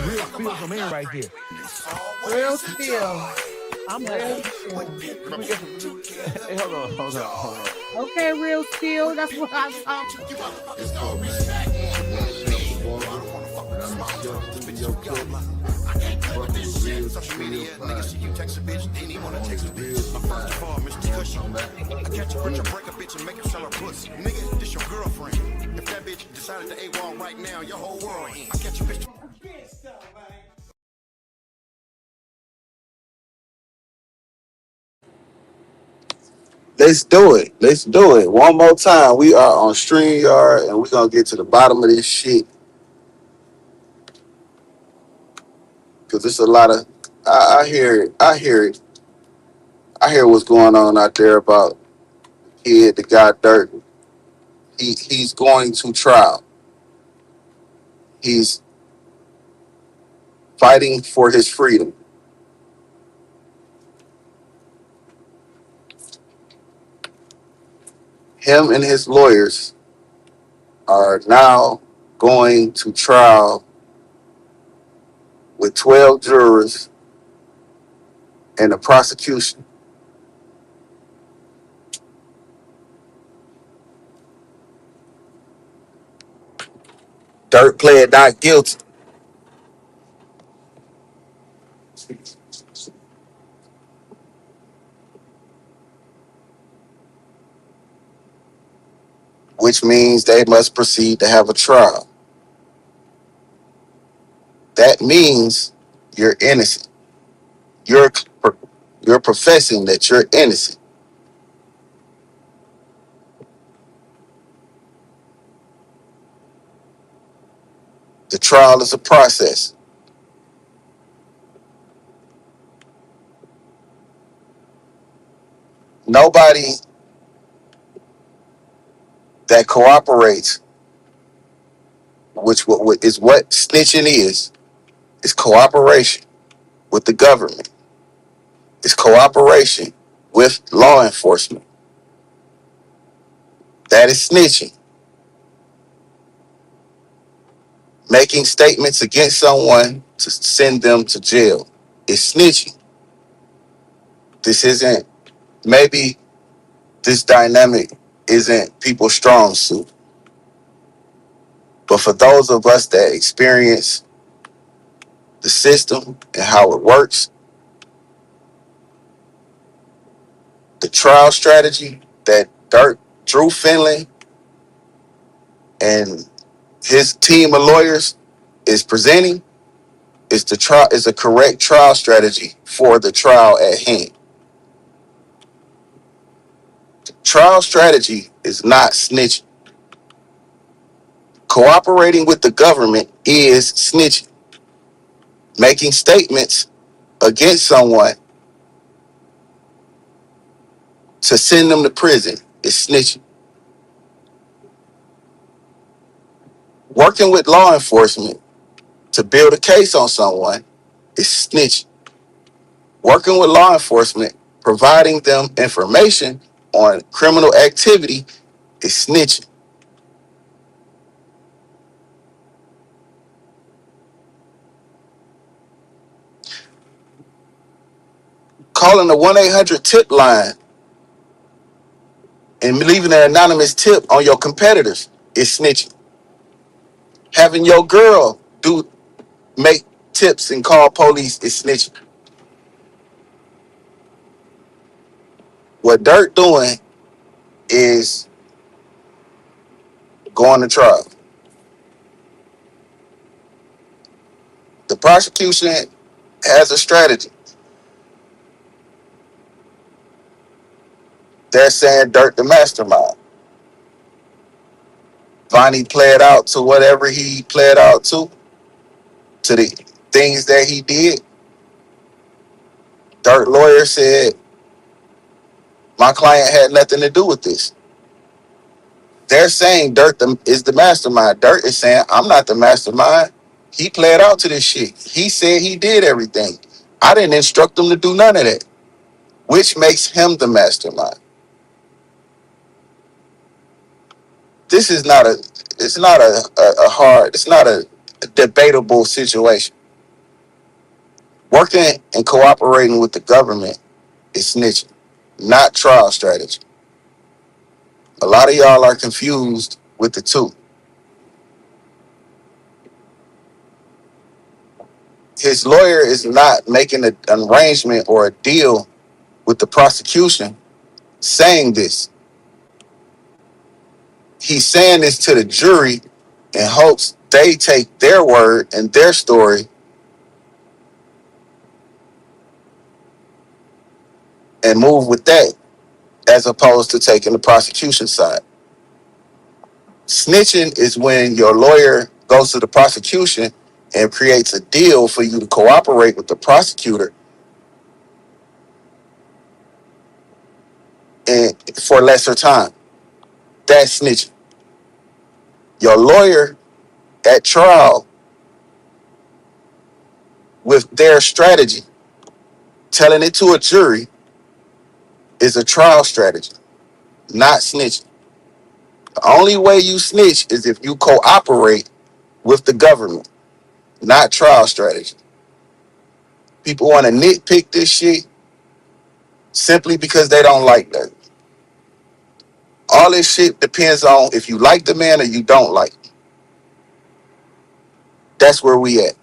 Real spill from in right here. Real spill. I'm Real happy. spill. Let me get some. Hey, hold on. Okay, real spill. That's what I'm talking about. It's called man. It's your boy Chef Walker, and I'm the chef studio cook. Fucking with Real Spill Podcast. On the real side. Come back. Let's do it. Let's do it. One more time. We are on StreamYard and we're gonna get to the bottom of this shit. Cause it's a lot of I hear it. I hear it. I hear what's going on out there about kid that got dirt. He's going to trial. He's fighting for his freedom. Him and his lawyers are now going to trial with 12 jurors and the prosecution. Durk pled not guilty, which means they must proceed to have a trial. That means you're innocent. You're you're professing that you're innocent. The trial is a process. Nobody that cooperates, which is what snitching is cooperation with the government. It's cooperation with law enforcement. That is snitching. Making statements against someone to send them to jail is snitching. This isn't, maybe this dynamic isn't people's strong suit. But for those of us that experience the system and how it works, the trial strategy that Drew Finley and his team of lawyers is presenting is a correct trial strategy for the trial at hand. Trial strategy is not snitching. Cooperating with the government is snitching. Making statements against someone to send them to prison is snitching. Working with law enforcement to build a case on someone is snitching. Working with law enforcement, providing them information on criminal activity is snitching. Calling the 1-800 tip line and leaving an anonymous tip on your competitors is snitching. Having your girl make tips and call police is snitching. What Durk doing is going to trial. The prosecution has a strategy. They're saying Durk the mastermind. Vonnie played out to whatever he played out to the things that he did. Durk lawyer said, my client had nothing to do with this. They're saying Durk is the mastermind. Durk is saying, I'm not the mastermind. He played out to this shit. He said he did everything. I didn't instruct him to do none of that, which makes him the mastermind. This is not it's not a hard, it's not a debatable situation. Working and cooperating with the government is snitching, not trial strategy. A lot of y'all are confused with the two. His lawyer is not making an arrangement or a deal with the prosecution saying this. He's saying this to the jury in hopes they take their word and their story and move with that as opposed to taking the prosecution side. Snitching is when your lawyer goes to the prosecution and creates a deal for you to cooperate with the prosecutor and for lesser time. That's snitching. Your lawyer at trial with their strategy, telling it to a jury, is a trial strategy, not snitching. The only way you snitch is if you cooperate with the government, not trial strategy. People want to nitpick this shit simply because they don't like that. All this shit depends on if you like the man or you don't like him. That's where we at.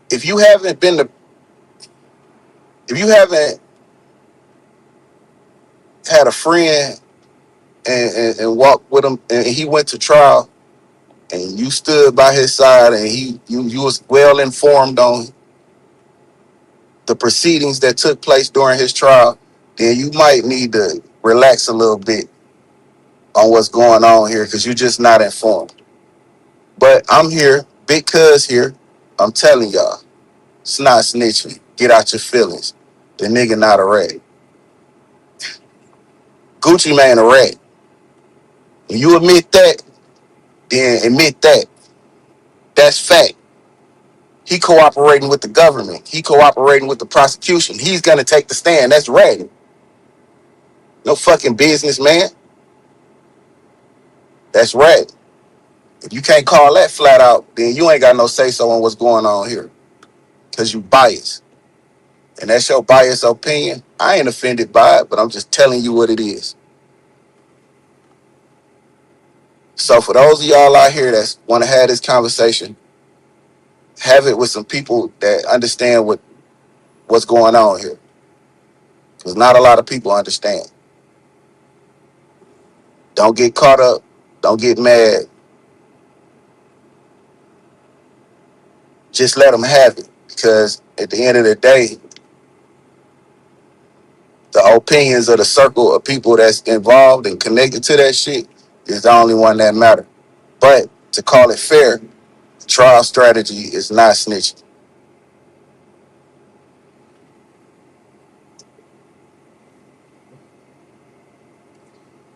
If you haven't been to, if you haven't had a friend and walked with him and he went to trial and you stood by his side and you was well informed on the proceedings that took place during his trial, then you might need to relax a little bit on what's going on here because you're just not informed. But I'm here, Big Cuz here. I'm telling y'all, it's not snitching. Get out your feelings. The nigga not a rat. Gucci Mane a rat. When you admit that, then admit that. That's fact. He cooperating with the government. He cooperating with the prosecution. He's gonna take the stand. That's ratting. No fucking business, man. That's ratting. If you can't call that flat out, then you ain't got no say so on what's going on here. Cause you biased. And that's your biased opinion. I ain't offended by it, but I'm just telling you what it is. So for those of y'all out here that want to have this conversation, have it with some people that understand what's going on here. Because not a lot of people understand. Don't get caught up. Don't get mad. Just let them have it. Because at the end of the day, the opinions of the circle of people that's involved and connected to that shit is the only one that matter. But to call it fair, trial strategy is not snitching.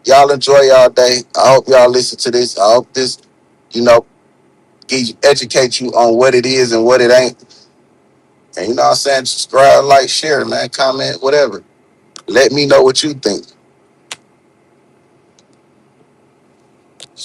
Y'all enjoy y'all day. I hope y'all listen to this. I hope this, you know, educate you on what it is and what it ain't. And you know what I'm saying? Subscribe, like, share, man, comment, whatever. Let me know what you think.